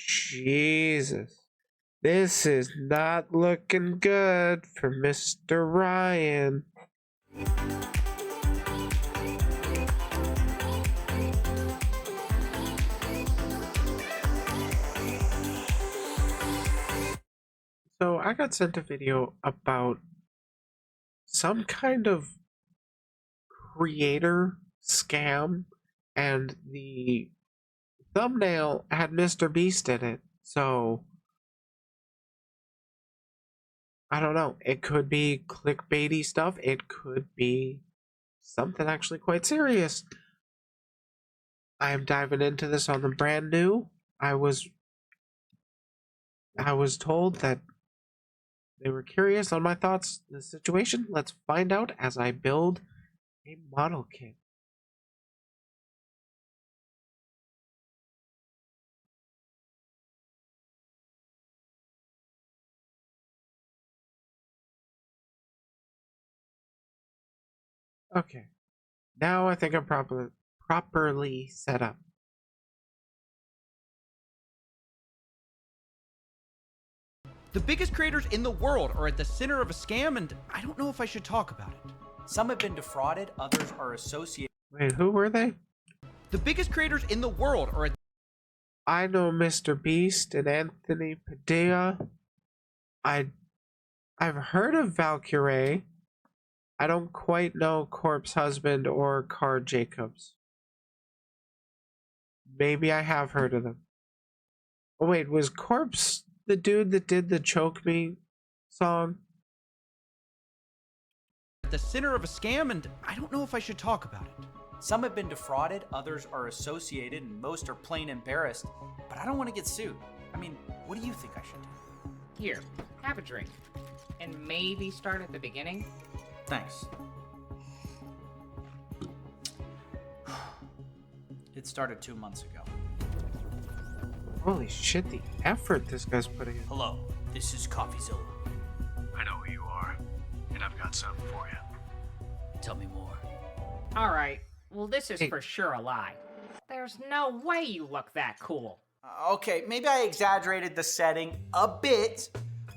Jesus. This is not looking good for Mr. Ryan. So I got sent a video about some kind of creator scam, and the thumbnail had Mr. Beast in it. So I don't know. It could be clickbaity stuff. It could be something actually quite serious. I am diving into this on the brand new. I was told that they were curious on my thoughts on the situation. Let's find out as I build a model kit. Okay, now I think I'm properly set up. The biggest creators in the world are at the center of a scam, and I don't know if I should talk about it. Some have been defrauded, others are associated. Wait, who were they? The biggest creators in the world are at... I know Mr. Beast and Anthony Padilla. I've heard of Valkyrie. I don't quite know Corpse Husband or Car Jacobs. Maybe I have heard of them. Oh wait, was Corpse the dude that did the Choke Me song? At the center of a scam, and I don't know if I should talk about it. Some have been defrauded, others are associated, and most are plain embarrassed. But I don't want to get sued. I mean, what do you think I should do? Here, have a drink. And maybe start at the beginning? Thanks. It started 2 months ago. Holy shit, the effort this guy's putting in. Hello, this is CoffeeZilla. I know who you are, and I've got something for you. Tell me more. Alright, well this is Hey. for sure a lie. There's no way you look that cool. Okay, maybe I exaggerated the setting a bit,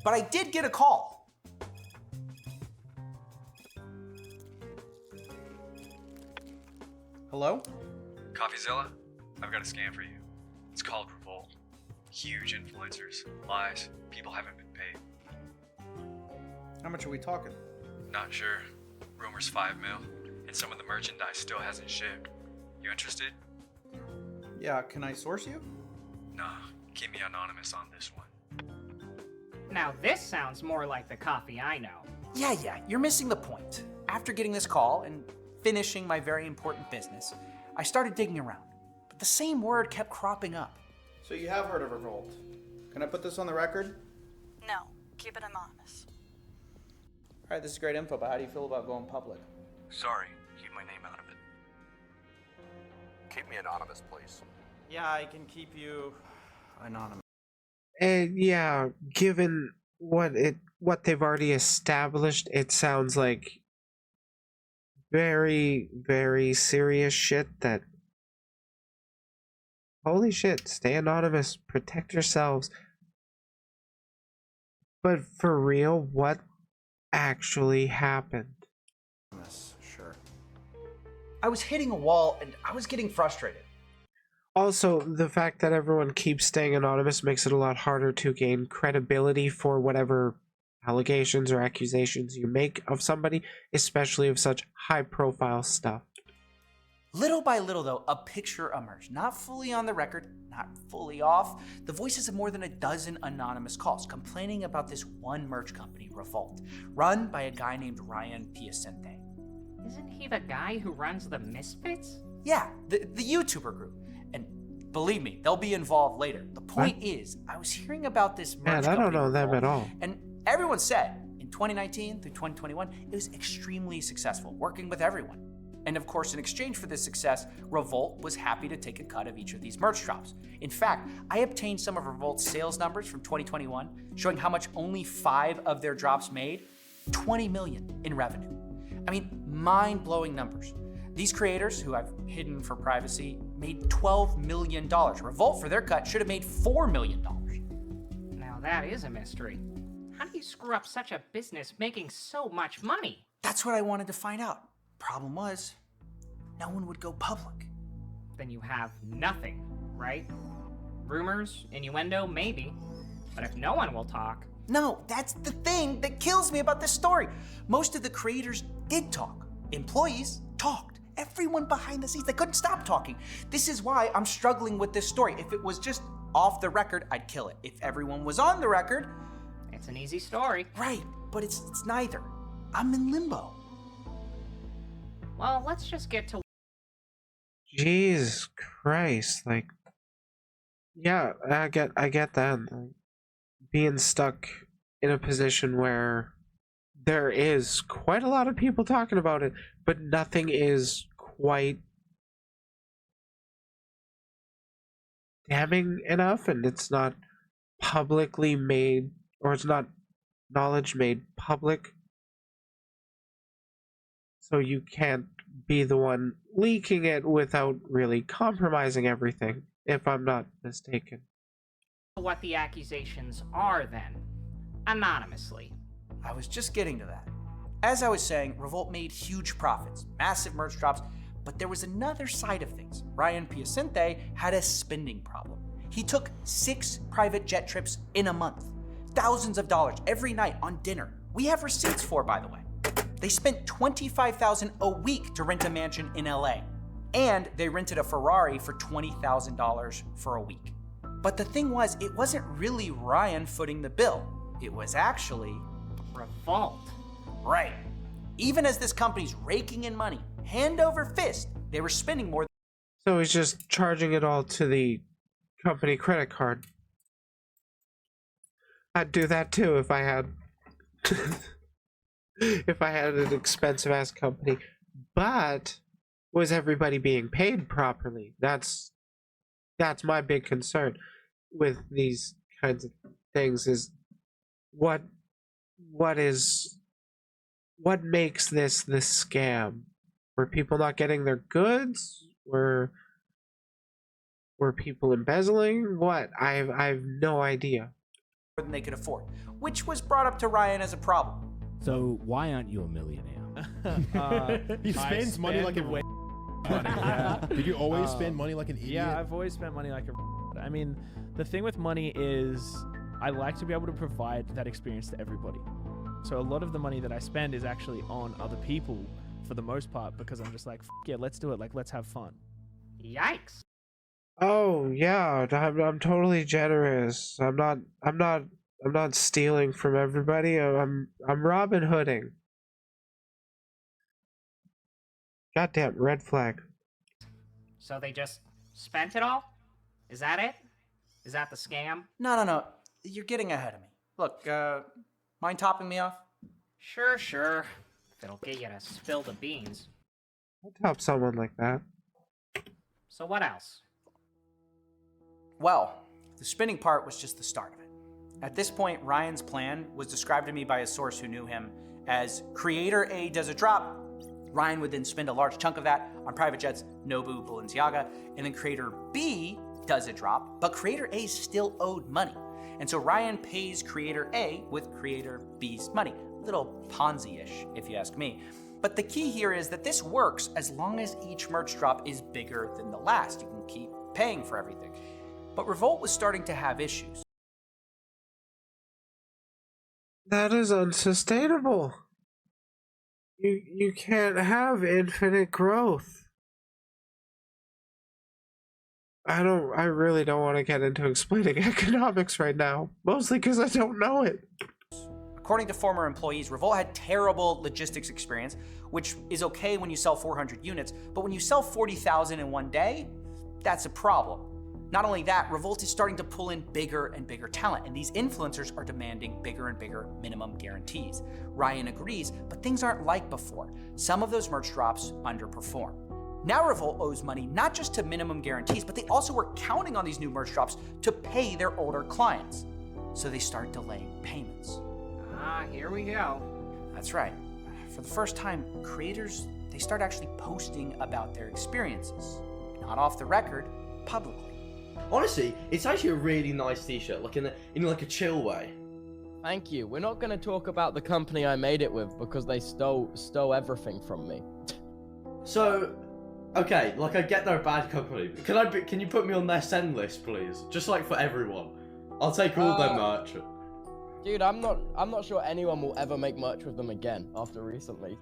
but I did get a call. Hello? CoffeeZilla, I've got a scam for you. It's called Revolt. Huge influencers, lies, people haven't been paid. How much are we talking? Not sure. Rumors 5 mil, and some of the merchandise still hasn't shipped. You interested? Yeah, can I source you? Nah, keep me anonymous on this one. Now this sounds more like the coffee I know. Yeah, you're missing the point. After getting this call and finishing my very important business, I started digging around, but the same word kept cropping up. So you have heard of Revolt. Can I put this on the record? No, keep it anonymous. All right, this is great info, but how do you feel about going public? Sorry, keep my name out of it. Keep me anonymous, please. Yeah, I can keep you anonymous. And yeah, given what they've already established, it sounds like very, very serious shit that... Holy shit, stay anonymous, protect yourselves. But for real, what actually happened? Sure. I was hitting a wall and I was getting frustrated. Also, the fact that everyone keeps staying anonymous makes it a lot harder to gain credibility for whatever allegations or accusations you make of somebody, especially of such high-profile stuff. Little by little, though, a picture emerged. Not fully on the record, not fully off. The voices of more than a dozen anonymous calls complaining about this one merch company, Revolt, run by a guy named Ryan Piacente. Isn't he the guy who runs the Misfits? Yeah, the YouTuber group. And believe me, they'll be involved later. The point is, I was hearing about this merch Man, I company, don't know them Revolt, at all. and everyone said in 2019 through 2021, it was extremely successful, working with everyone. And of course, in exchange for this success, Revolt was happy to take a cut of each of these merch drops. In fact, I obtained some of Revolt's sales numbers from 2021, showing how much only 5 of their drops made, 20 million in revenue. I mean, mind-blowing numbers. These creators, who I've hidden for privacy, made $12 million. Revolt, for their cut, should have made $4 million. Now that is a mystery. How do you screw up such a business making so much money? That's what I wanted to find out. Problem was, no one would go public. Then you have nothing, right? Rumors, innuendo, maybe. But if no one will talk... No, that's the thing that kills me about this story. Most of the creators did talk. Employees talked. Everyone behind the scenes, they couldn't stop talking. This is why I'm struggling with this story. If it was just off the record, I'd kill it. If everyone was on the record... It's an easy story. Right, but it's neither. I'm in limbo. Well, let's just get to... Jesus Christ, like, yeah, I get that. Like, being stuck in a position where there is quite a lot of people talking about it, but nothing is quite damning enough, and it's not publicly made, or it's not knowledge made public, so you can't be the one leaking it without really compromising everything, if I'm not mistaken. what the accusations are then, anonymously. I was just getting to that. As I was saying, Revolt made huge profits, massive merch drops, but there was another side of things. Ryan Piacente had a spending problem. He took 6 private jet trips in a month, thousands of dollars every night on dinner. We have receipts for, by the way. They spent $25,000 a week to rent a mansion in LA, and they rented a Ferrari for $20,000 for a week. But the thing was, it wasn't really Ryan footing the bill. It was actually Revolt. right. Even as this company's raking in money, hand over fist, they were spending more. So he's just charging it all to the company credit card. I'd do that too if I had if I had an expensive ass company. But was everybody being paid properly? That's my big concern with these kinds of things, is what makes this scam? Were people not getting their goods? Were people embezzling? What? I have no idea. Than they could afford, which was brought up to Ryan as a problem. So why aren't you a millionaire? He spends money like a money. Yeah. Did you always spend money like an idiot? Yeah, I've always spent money like a... I mean, the thing with money is I like to be able to provide that experience to everybody. So a lot of the money that I spend is actually on other people for the most part, because I'm just like, yeah, let's do it. Like, let's have fun. Yikes. Oh yeah, I'm totally generous. I'm not stealing from everybody. I'm Robin Hooding. Goddamn red flag. So they just spent it all? Is that it? Is that the scam? No. You're getting ahead of me. Look, mind topping me off? Sure. If it'll get you to spill the beans. I'll top someone like that. So what else? Well, the spinning part was just the start of it. At this point, Ryan's plan was described to me by a source who knew him as Creator A does a drop. Ryan would then spend a large chunk of that on private jets, Nobu, Balenciaga, and then Creator B does a drop, but Creator A still owed money. And so Ryan pays Creator A with Creator B's money. A little Ponzi-ish, if you ask me. But the key here is that this works as long as each merch drop is bigger than the last. You can keep paying for everything. But Revolt was starting to have issues. That is unsustainable. You can't have infinite growth. I really don't want to get into explaining economics right now, mostly because I don't know it. According to former employees, Revolt had terrible logistics experience, which is okay when you sell 400 units, but when you sell 40,000 in one day, that's a problem. Not only that, Revolt is starting to pull in bigger and bigger talent, and these influencers are demanding bigger and bigger minimum guarantees. Ryan agrees, but things aren't like before. Some of those merch drops underperform. Now Revolt owes money not just to minimum guarantees, but they also were counting on these new merch drops to pay their older clients. So they start delaying payments. Here we go. That's right. For the first time, creators, they start actually posting about their experiences. not off the record, publicly. Honestly, it's actually a really nice t-shirt, like in like a chill way. Thank you. We're not going to talk about the company I made it with because they stole everything from me. So, okay, like I get they're a bad company. Can you put me on their send list, please? Just like for everyone. I'll take all their merch. Dude, I'm not sure anyone will ever make merch with them again after recently.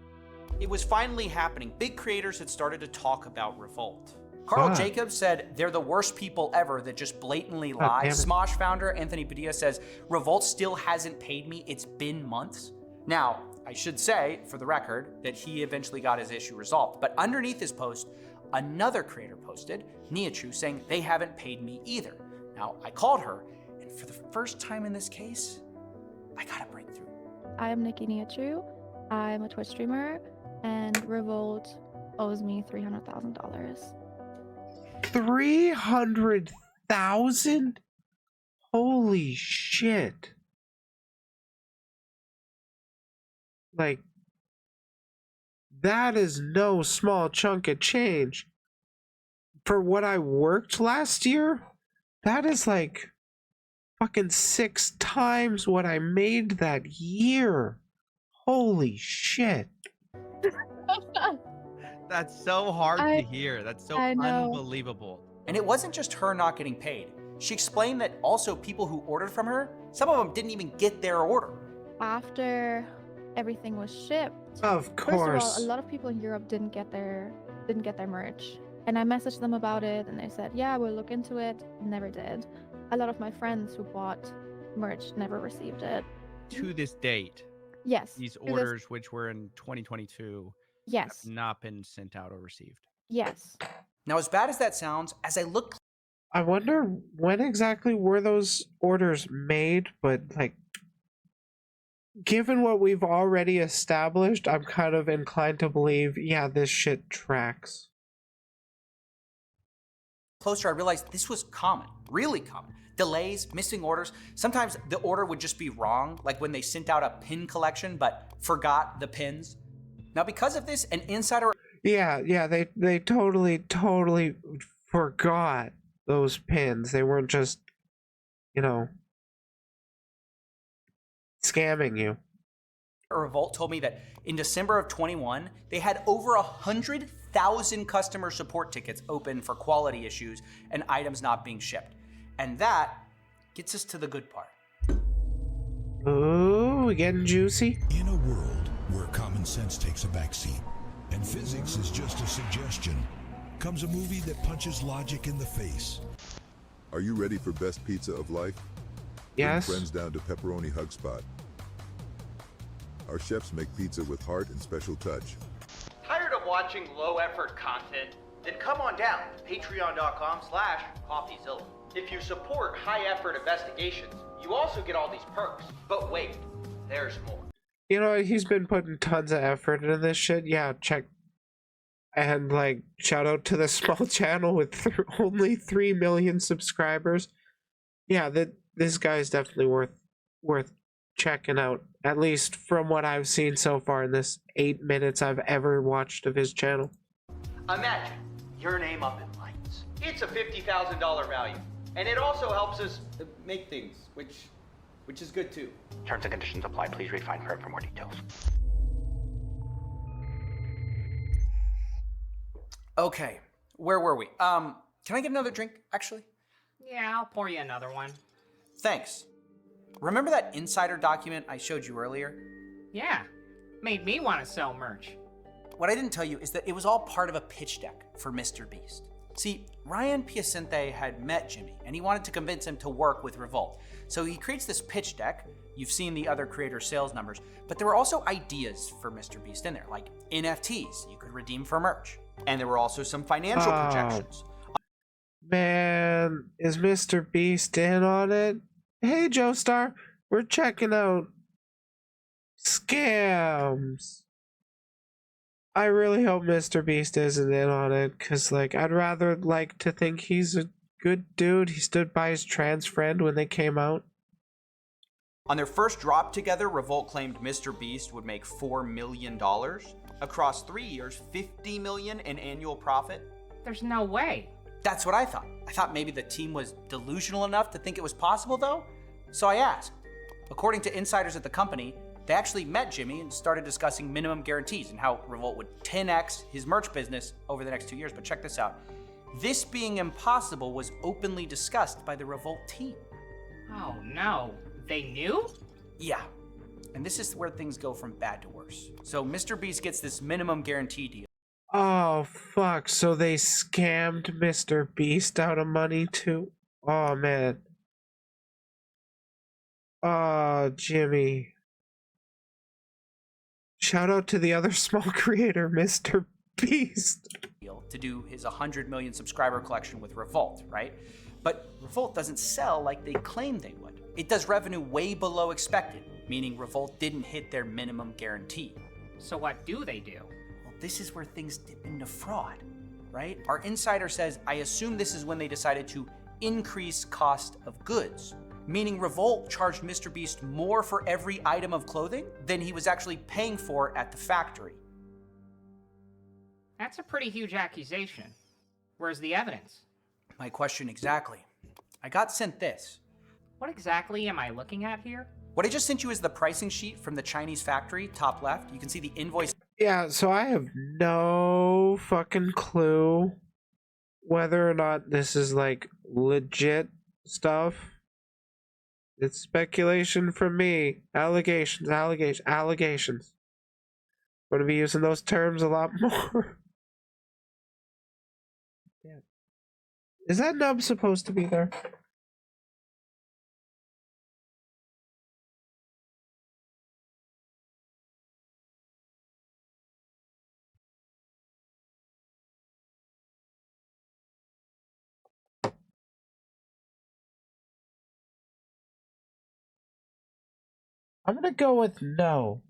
It was finally happening. Big creators had started to talk about Revolt. Carl Jacobs said they're the worst people ever that just blatantly lie. Smosh founder Anthony Padilla says Revolt still hasn't paid me. It's been months. Now, I should say, for the record, that he eventually got his issue resolved. But underneath his post, another creator posted, Niachu, saying they haven't paid me either. Now, I called her, and for the first time in this case, I got a breakthrough. I am Nikki Niachu. I'm a Twitch streamer, and Revolt owes me $300,000. 300,000? Holy shit. Like, that is no small chunk of change. For what I worked last year, that is like fucking 6 times what I made that year. Holy shit. That's so hard to hear. That's so unbelievable. And it wasn't just her not getting paid. She explained that also people who ordered from her, some of them didn't even get their order. After everything was shipped, of course, first of all, a lot of people in Europe didn't get their merch. And I messaged them about it, and they said, yeah, we'll look into it. Never did. A lot of my friends who bought merch never received it. To this date, yes, these orders, which were in 2022, yes, have not been sent out or received. Yes. Now, as bad as that sounds, as I look, I wonder when exactly were those orders made, but like, given what we've already established, I'm kind of inclined to believe, yeah, this shit tracks. closer, I realized this was common, really common. Delays, missing orders. Sometimes the order would just be wrong, like when they sent out a pin collection but forgot the pins. Now, because of this, an insider... Yeah, they totally forgot those pins. They weren't just, scamming you. Revolt told me that in December of 21, they had over 100,000 customer support tickets open for quality issues and items not being shipped. And that gets us to the good part. Ooh, we getting juicy? In a world where common sense takes a backseat and physics is just a suggestion, comes a movie that punches logic in the face. Are you ready for best pizza of life? Yes. Bring friends down to Pepperoni Hug Spot. Our chefs make pizza with heart and special touch. Tired of watching low-effort content? Then come on down to patreon.com/CoffeeZilla. If you support high-effort investigations, you also get all these perks. But wait, there's more. You know, he's been putting tons of effort into this shit. Yeah, check. And, shout out to the small channel with only 3 million subscribers. Yeah, this guy's definitely worth checking out. At least from what I've seen so far in this 8 minutes I've ever watched of his channel. Imagine your name up in lights. It's a $50,000 value. And it also helps us make things, which is good too. Terms and conditions apply. Please read fine print for more details. Okay, where were we? Can I get another drink, actually? Yeah, I'll pour you another one. Thanks. Remember that insider document I showed you earlier? Yeah, made me want to sell merch. What I didn't tell you is that it was all part of a pitch deck for Mr. Beast. See, Ryan Piacente had met Jimmy, and he wanted to convince him to work with Revolt. So he creates this pitch deck. You've seen the other creator sales numbers, but there were also ideas for Mr. Beast in there, like NFTs you could redeem for merch. And there were also some financial projections. Man, is Mr. Beast in on it? Hey, Joestar, we're checking out scams. I really hope Mr. Beast isn't in on it, because, I'd rather like to think he's a good dude. He stood by his trans friend when they came out. On their first drop together, Revolt claimed Mr. Beast would make $4 million. Across 3 years, $50 million in annual profit. There's no way. That's what I thought. I thought maybe the team was delusional enough to think it was possible, though. So I asked. According to insiders at the company, they actually met Jimmy and started discussing minimum guarantees and how Revolt would 10x his merch business over the next 2 years. But check this out. This being impossible was openly discussed by the Revolt team. Oh no, they knew? Yeah, and this is where things go from bad to worse. So Mr. Beast gets this minimum guarantee deal. Oh, fuck. So they scammed Mr. Beast out of money too? Oh, man. Oh, Jimmy. Shout out to the other small creator, Mr. Beast. To do his 100 million subscriber collection with Revolt, right? But Revolt doesn't sell like they claim they would. It does revenue way below expected, meaning Revolt didn't hit their minimum guarantee. So what do they do? Well, this is where things dip into fraud, right? Our insider says, I assume this is when they decided to increase cost of goods, meaning Revolt charged Mr. Beast more for every item of clothing than he was actually paying for at the factory. That's a pretty huge accusation. Where's the evidence? My question exactly. I got sent this. What exactly am I looking at here? What I just sent you is the pricing sheet from the Chinese factory, top left. You can see the invoice. Yeah, so I have no fucking clue whether or not this is like legit stuff. It's speculation from me. Allegations. I'm going to be using those terms a lot more. Damn. Is that nub supposed to be there? I'm gonna go with no.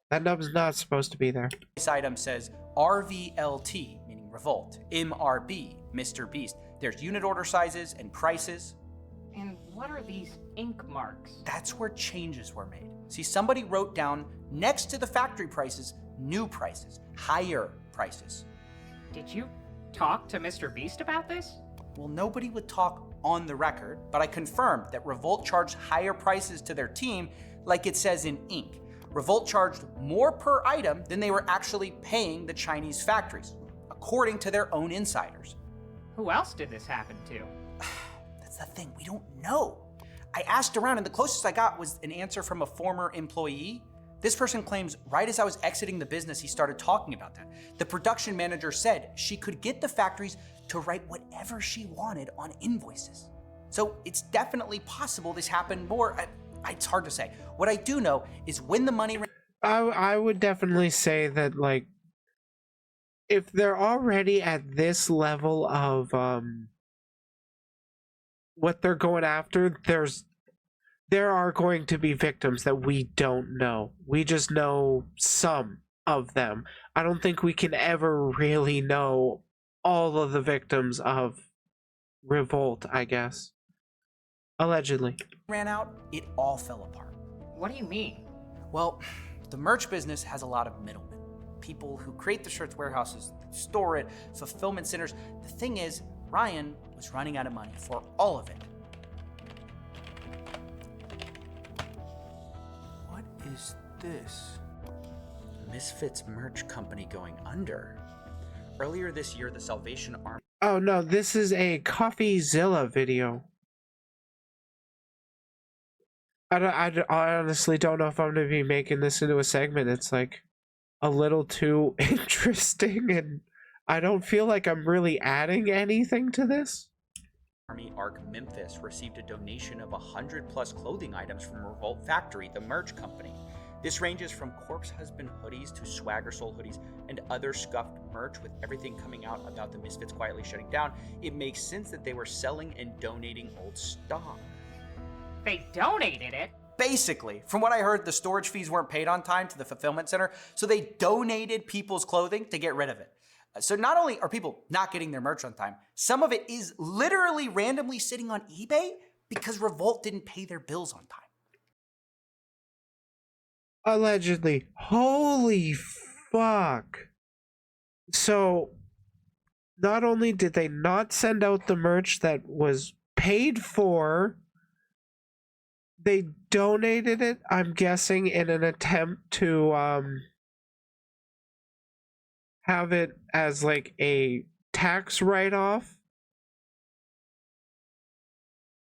That nub's not supposed to be there. This item says RVLT, meaning Revolt, MRB, Mr. Beast. There's unit order sizes and prices. And what are these ink marks? That's where changes were made. See, somebody wrote down next to the factory prices, new prices, higher prices. Did you talk to Mr. Beast about this? Well, nobody would talk on the record, but I confirmed that Revolt charged higher prices to their team like it says in ink. Revolt charged more per item than they were actually paying the Chinese factories, according to their own insiders. Who else did this happen to? That's the thing, we don't know. I asked around and the closest I got was an answer from a former employee. This person claims right as I was exiting the business, he started talking about that. The production manager said she could get the factories to write whatever she wanted on invoices. So it's definitely possible this happened more. It's hard to say. What I do know is when the money... I would definitely say that, like, if they're already at this level of what they're going after, there are going to be victims that we don't know. We just know some of them. I don't think we can ever really know all of the victims of Revolt, I guess. Allegedly. Ran out, it all fell apart. What do you mean? Well, the merch business has a lot of middlemen. People who create the shirts, warehouses, store it, fulfillment centers. The thing is, Ryan was running out of money for all of it. What is this? Misfits merch company going under. Earlier this year, the Salvation Army... Oh no, this is a CoffeeZilla video. I honestly don't know if I'm going to be making this into a segment. It's like a little too interesting and I don't feel like I'm really adding anything to this. Army Arc Memphis received a donation of 100+ clothing items from Revolt Factory, the merch company. This ranges from Corpse Husband hoodies to Swagger Soul hoodies and other scuffed merch. With everything coming out about the Misfits quietly shutting down, it makes sense that they were selling and donating old stock. They donated it? Basically, from what I heard, the storage fees weren't paid on time to the fulfillment center, so they donated people's clothing to get rid of it. So not only are people not getting their merch on time, some of it is literally randomly sitting on eBay because Revolt didn't pay their bills on time. Allegedly. Holy fuck. So not only did they not send out the merch that was paid for, they donated it, I'm guessing, in an attempt to have it as like a tax write-off.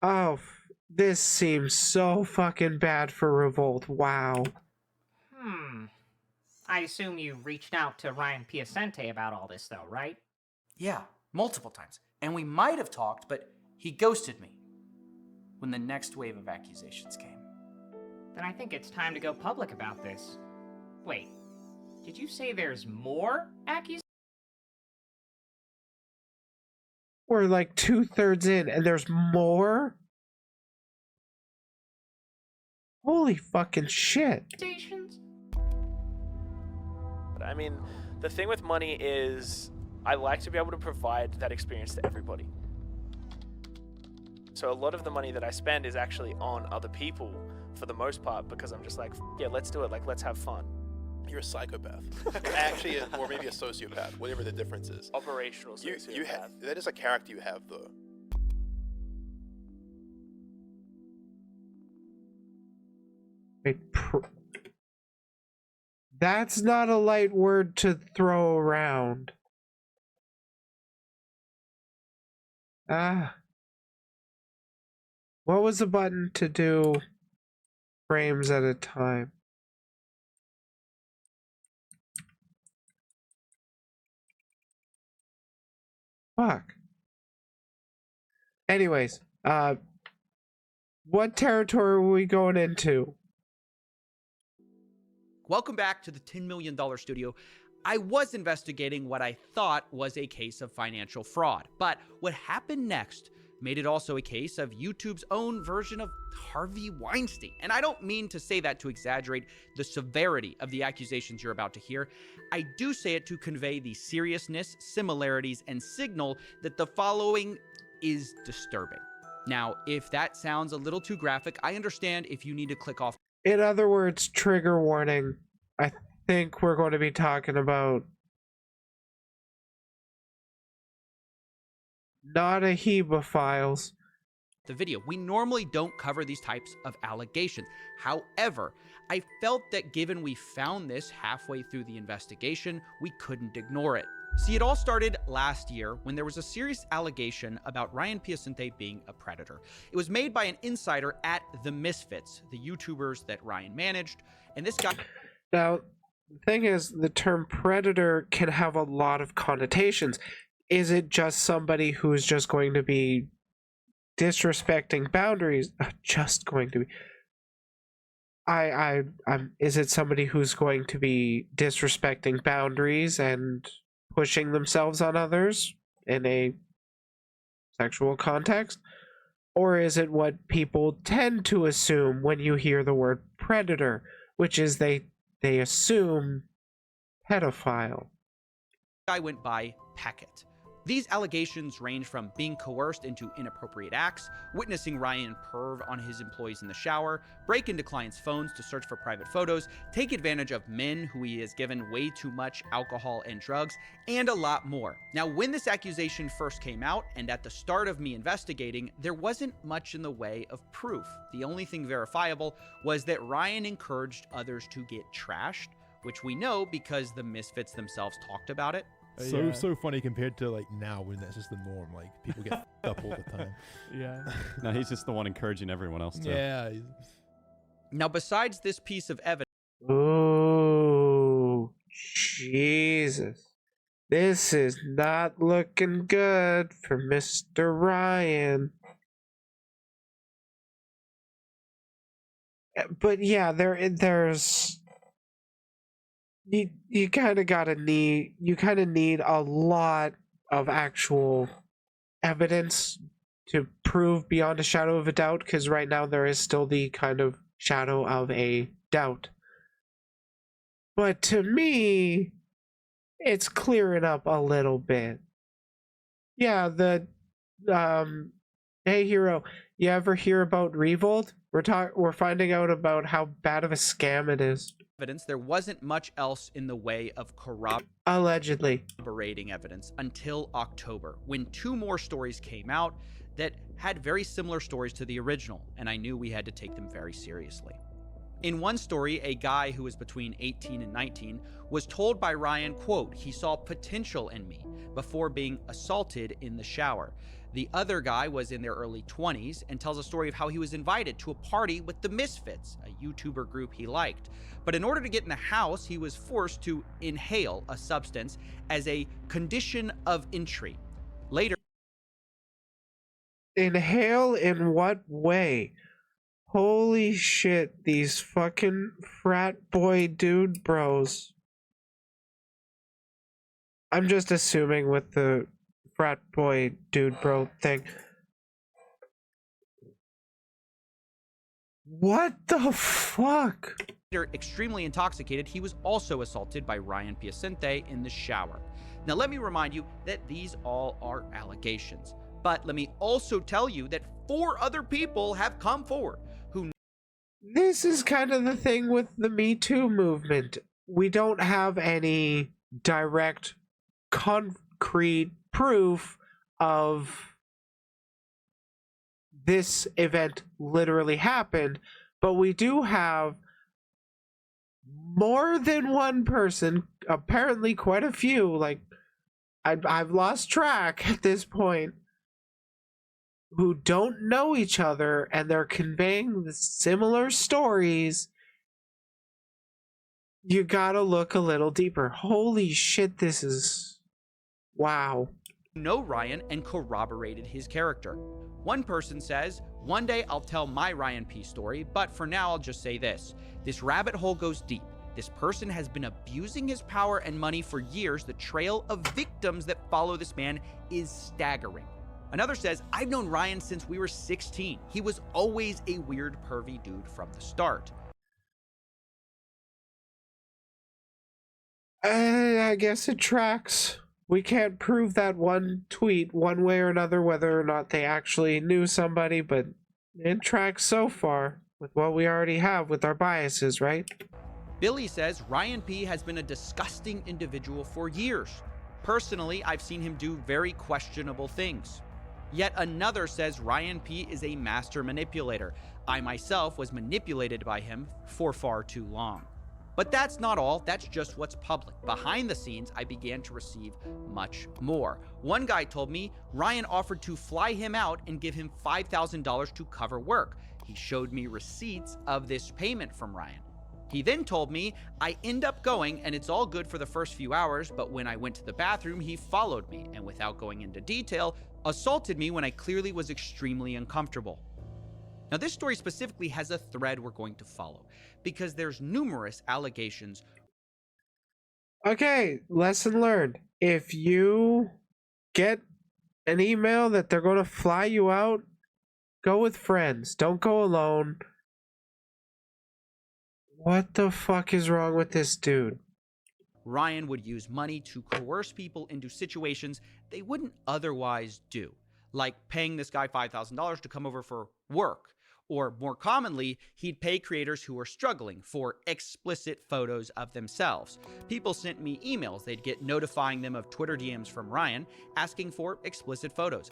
Oh, this seems so fucking bad for Revolt. Wow. I assume you reached out to Ryan Piacente about all this, though, right? Yeah, multiple times. And we might have talked, but he ghosted me when the next wave of accusations came. Then I think it's time to go public about this. Wait, did you say there's more accusations? We're like 2/3 in, and there's more? Holy fucking shit. I mean, the thing with money is I like to be able to provide that experience to everybody. So a lot of the money that I spend is actually on other people for the most part, because I'm just like, yeah, let's do it. Like, let's have fun. You're a psychopath. Actually, or maybe a sociopath, whatever the difference is. Operational sociopath. You have, that is a character you have, though. Wait, that's not a light word to throw around. What was the button to do frames at a time? Fuck. Anyways, what territory are we going into? Welcome back to the $10 million studio. I was investigating what I thought was a case of financial fraud, but what happened next made it also a case of YouTube's own version of Harvey Weinstein. And I don't mean to say that to exaggerate the severity of the accusations you're about to hear. I do say it to convey the seriousness, similarities, and signal that the following is disturbing. Now, if that sounds a little too graphic, I understand if you need to click off. In other words, trigger warning. I think we're going to be talking about not a Heba files. The video. We normally don't cover these types of allegations. However, I felt that given we found this halfway through the investigation, we couldn't ignore it. See, it all started last year when there was a serious allegation about Ryan Piacente being a predator. It was made by an insider at The Misfits, the YouTubers that Ryan managed, and this guy... Now, the thing is, the term predator can have a lot of connotations. Is it just somebody who's just going to be disrespecting boundaries? Just going to be... Is it somebody who's going to be disrespecting boundaries and pushing themselves on others in a sexual context? Or is it what people tend to assume when you hear the word predator, which is they assume pedophile? I went by Packet. These allegations range from being coerced into inappropriate acts, witnessing Ryan perv on his employees in the shower, break into clients' phones to search for private photos, take advantage of men who he has given way too much alcohol and drugs, and a lot more. Now, when this accusation first came out, and at the start of me investigating, there wasn't much in the way of proof. The only thing verifiable was that Ryan encouraged others to get trashed, which we know because the Misfits themselves talked about it. So funny compared to like now when that's just the norm. Like people get up all the time. Yeah. No, he's just the one encouraging everyone else to. Yeah. Now, besides this piece of evidence. Oh, Jesus. This is not looking good for Mr. Ryan. But yeah, there's... You kind of need a lot of actual evidence to prove beyond a shadow of a doubt, because right now there is still the kind of shadow of a doubt. But to me, it's clearing up a little bit. Yeah, hey Hero, you ever hear about Revolt? We're finding out about how bad of a scam it is. evidence, there wasn't much else in the way of allegedly corroborating evidence until October, when 2 more stories came out that had very similar stories to the original, and I knew we had to take them very seriously. In one story, a guy who was between 18 and 19 was told by Ryan, quote, he saw potential in me before being assaulted in the shower. The other guy was in their early 20s and tells a story of how he was invited to a party with the Misfits, a YouTuber group he liked. But in order to get in the house, he was forced to inhale a substance as a condition of entry. Later, inhale in what way? Holy shit, these fucking frat boy dude bros. I'm just assuming with the frat boy dude bro thing. What the fuck? Extremely intoxicated, he was also assaulted by Ryan Piacente in the shower. Now let me remind you that these all are allegations, but let me also tell you that 4 other people have come forward who... This is kind of the thing with the Me Too movement. We don't have any direct, concrete proof of this event literally happened, but we do have more than one person, apparently quite a few, like I've lost track at this point, who don't know each other and they're conveying the similar stories. You gotta look a little deeper. Holy shit, this is... wow. Know Ryan and corroborated his character. One person says, one day I'll tell my Ryan P story, but for now I'll just say this. This rabbit hole goes deep. This person has been abusing his power and money for years. The trail of victims that follow this man is staggering. Another says, I've known Ryan since we were 16. He was always a weird, pervy dude from the start. I guess it tracks. We can't prove that one tweet one way or another, whether or not they actually knew somebody, but it tracks so far with what we already have with our biases, right? Billy says Ryan P has been a disgusting individual for years. Personally, I've seen him do very questionable things. Yet another says Ryan P is a master manipulator. I myself was manipulated by him for far too long. But that's not all, that's just what's public. Behind the scenes, I began to receive much more. One guy told me Ryan offered to fly him out and give him $5,000 to cover work. He showed me receipts of this payment from Ryan. He then told me I end up going and it's all good for the first few hours, but when I went to the bathroom, he followed me and without going into detail, assaulted me when I clearly was extremely uncomfortable. Now, this story specifically has a thread we're going to follow because there's numerous allegations. Okay, lesson learned. If you get an email that they're going to fly you out, go with friends. Don't go alone. What the fuck is wrong with this dude? Ryan would use money to coerce people into situations they wouldn't otherwise do, like paying this guy $5,000 to come over for work. Or more commonly, he'd pay creators who were struggling for explicit photos of themselves. People sent me emails. They'd get notifying them of Twitter DMs from Ryan asking for explicit photos.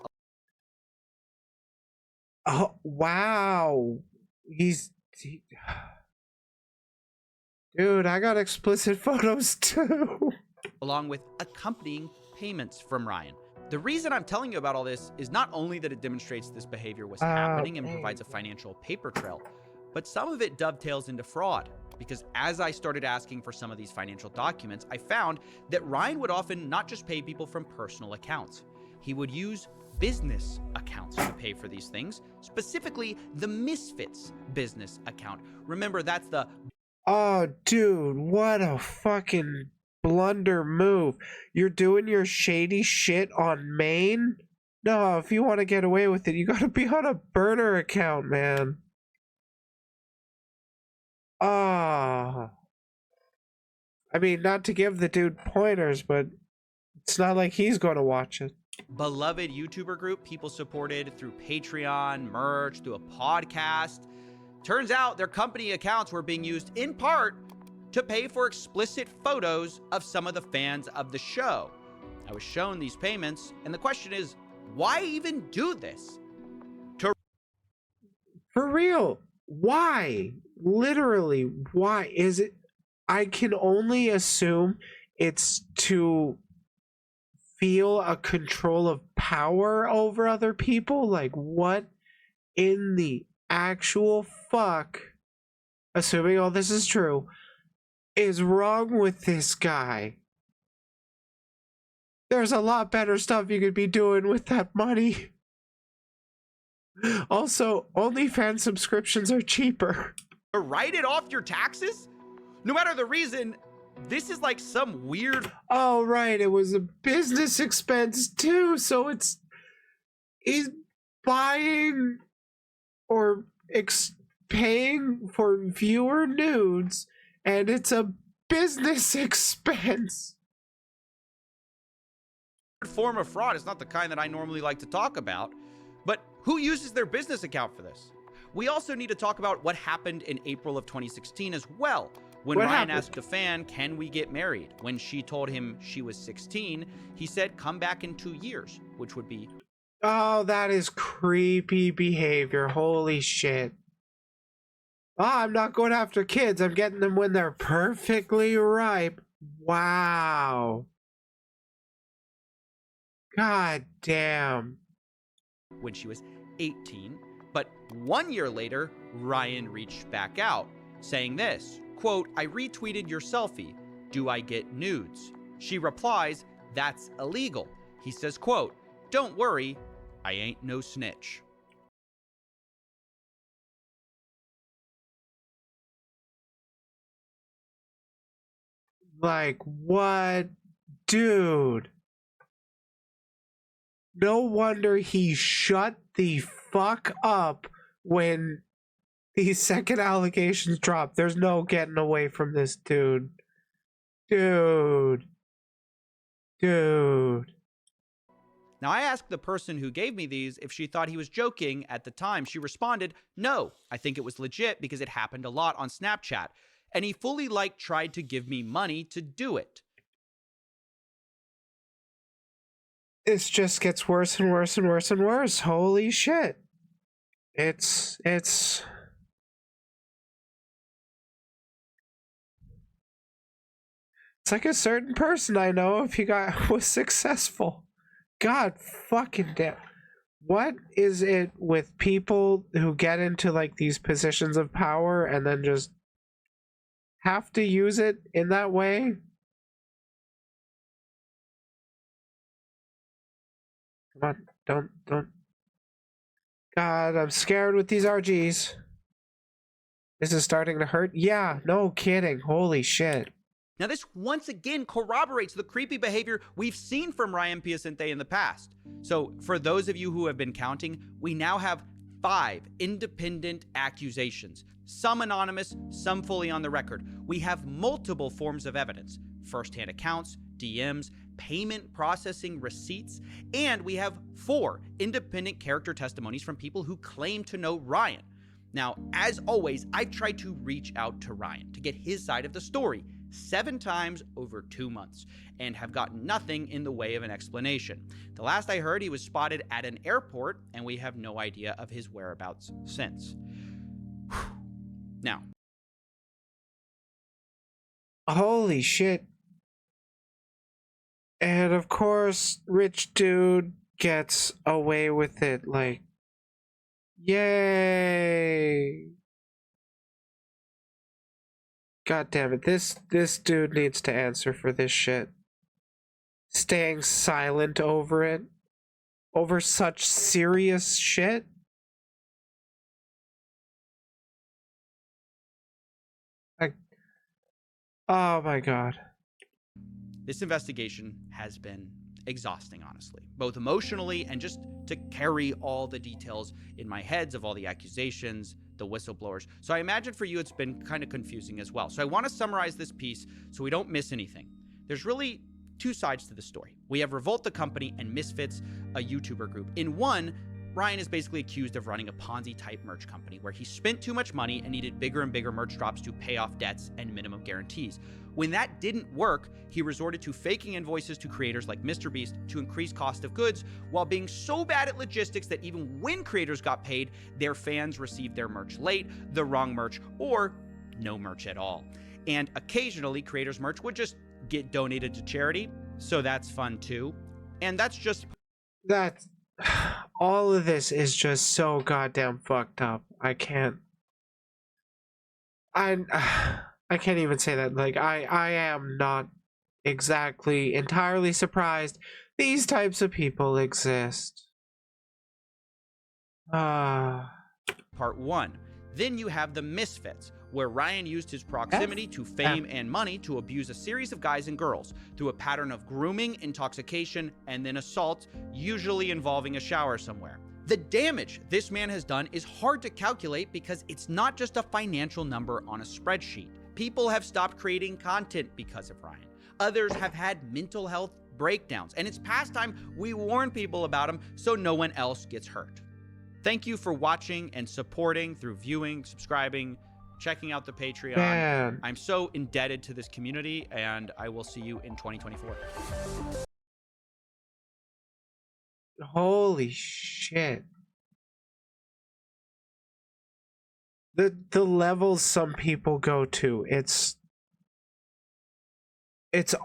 Oh, wow. Dude, I got explicit photos too. Along with accompanying payments from Ryan. The reason I'm telling you about all this is not only that it demonstrates this behavior was happening and provides a financial paper trail, but some of it dovetails into fraud. Because as I started asking for some of these financial documents, I found that Ryan would often not just pay people from personal accounts. He would use business accounts to pay for these things, specifically the Misfits business account. Remember, that's the... Oh, dude, what a fucking blunder move. You're doing your shady shit on Maine? No, if you want to get away with it, you gotta be on a burner account, man. Ah. I mean, not to give the dude pointers, but it's not like he's gonna watch it. Beloved YouTuber group people supported through Patreon, merch, through a podcast. Turns out their company accounts were being used in part to pay for explicit photos of some of the fans of the show. I was shown these payments, and the question is, why even do this? For real, why? Literally, why is it? I can only assume it's to feel a control of power over other people. Like, what in the actual fuck, assuming all this is true, is wrong with this guy? There's a lot better stuff you could be doing with that money. Also, OnlyFans subscriptions are cheaper. To write it off your taxes? No matter the reason, this is like some weird... Oh, right, it was a business expense too, so he's buying or paying for viewer nudes, and it's a business expense. Form of fraud is not the kind that I normally like to talk about, but who uses their business account for this? We also need to talk about what happened in April of 2016 as well, when Ryan asked a fan, can we get married? When she told him she was 16, he said, come back in 2 years, which would be... Oh, that is creepy behavior. Holy shit. Oh, I'm not going after kids. I'm getting them when they're perfectly ripe. Wow. God damn. When she was 18, but 1 year later, Ryan reached back out, saying this, quote, I retweeted your selfie. Do I get nudes? She replies, that's illegal. He says, quote, don't worry, I ain't no snitch. Like, what? Dude. No wonder he shut the fuck up when these second allegations dropped. There's no getting away from this dude. Dude. Now, I asked the person who gave me these if she thought he was joking at the time. She responded, no, I think it was legit because it happened a lot on Snapchat. And he fully tried to give me money to do it. This just gets worse and worse and worse and worse. Holy shit. It's like a certain person I know if he was successful. God fucking damn. What is it with people who get into like these positions of power and then just have to use it in that way? Come on, don't. God, I'm scared with these RGs. This is starting to hurt. Yeah, no kidding. Holy shit. Now, this once again corroborates the creepy behavior we've seen from Ryan Piacente in the past. So, for those of you who have been counting, we now have 5 independent accusations. Some anonymous, some fully on the record. We have multiple forms of evidence. First-hand accounts, DMs, payment processing receipts, and we have 4 independent character testimonies from people who claim to know Ryan. Now, as always, I've tried to reach out to Ryan to get his side of the story 7 times over 2 months and have gotten nothing in the way of an explanation. The last I heard, he was spotted at an airport, and we have no idea of his whereabouts since. Now, holy shit. And of course, rich dude gets away with it. Like, yay. God damn it. This dude needs to answer for this shit. Staying silent over it. Over such serious shit. Like, oh my god. This investigation has been exhausting, honestly, both emotionally and just to carry all the details in my heads of all the accusations, the whistleblowers. So I imagine for you it's been kind of confusing as well. So I want to summarize this piece so we don't miss anything. There's really 2 sides to the story. We have Revolt the company and Misfits, a YouTuber group. In one, Ryan is basically accused of running a Ponzi-type merch company where he spent too much money and needed bigger and bigger merch drops to pay off debts and minimum guarantees. When that didn't work, he resorted to faking invoices to creators like MrBeast to increase cost of goods, while being so bad at logistics that even when creators got paid, their fans received their merch late, the wrong merch, or no merch at all. And occasionally, creators' merch would just get donated to charity, so that's fun too. And that's just... That... all of this is just so goddamn fucked up. I can't even say that. Like, I am not exactly entirely surprised these types of people exist. Part 1. Then you have the Misfits, where Ryan used his proximity to fame and money to abuse a series of guys and girls through a pattern of grooming, intoxication, and then assault, usually involving a shower somewhere. The damage this man has done is hard to calculate because it's not just a financial number on a spreadsheet. People have stopped creating content because of Ryan. Others have had mental health breakdowns, and it's past time we warn people about them so no one else gets hurt. Thank you for watching and supporting through viewing, subscribing, checking out the Patreon. Man. I'm so indebted to this community, and I will see you in 2024. Holy shit. The levels some people go to, it's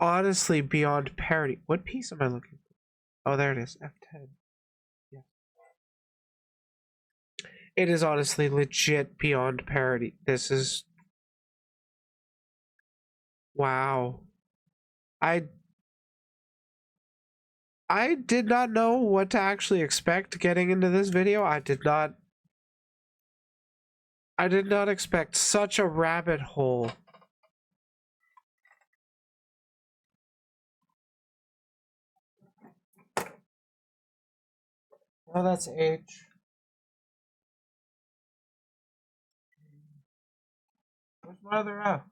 honestly beyond parody. What piece am I looking for? Oh, there it is. F10. Yeah. It is honestly legit beyond parody. This is... wow. I did not know what to actually expect getting into this video. I did not expect such a rabbit hole. Oh, that's H. Where's my other F?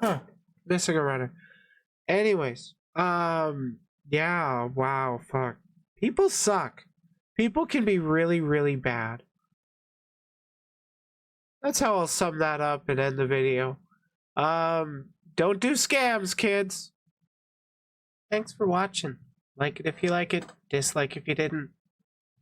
Huh. Missing a runner. Anyways, yeah, wow, fuck. People suck. People can be really, really bad. That's how I'll sum that up and end the video. Don't do scams, kids. Thanks for watching. Like it if you like it, dislike if you didn't.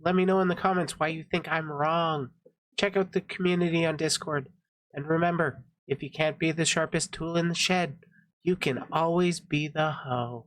Let me know in the comments why you think I'm wrong. Check out the community on Discord. And remember, if you can't be the sharpest tool in the shed, you can always be the hoe.